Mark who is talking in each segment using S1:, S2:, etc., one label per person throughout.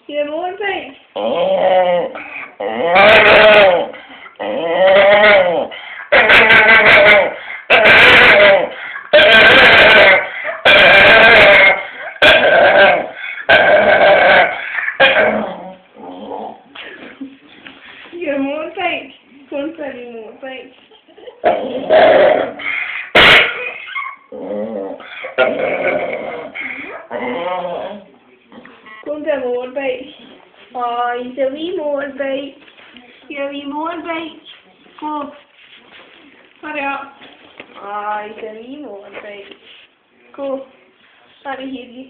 S1: Get a motorbike. Get a motorbike. Don't tell me motorbike. Con the motorbike. Oh, it's a wee motorbike. You're a wee motorbike. Go. Hurry up. Oh, it's a wee motorbike. Go. Hurry, Hedy.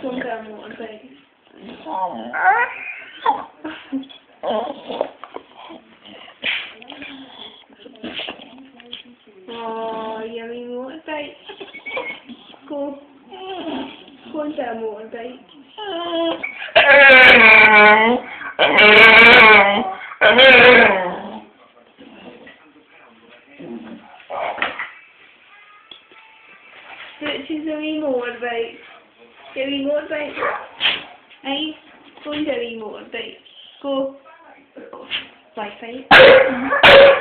S1: Con the motorbike. Oh, you're a wee motorbike. Go. Con the motorbike. This is a wee motorbike. A wee motorbike. Hey, go into a wee motorbike. Go. Wi-Fi.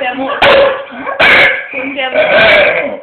S1: The motorbike. Go into a motorbike.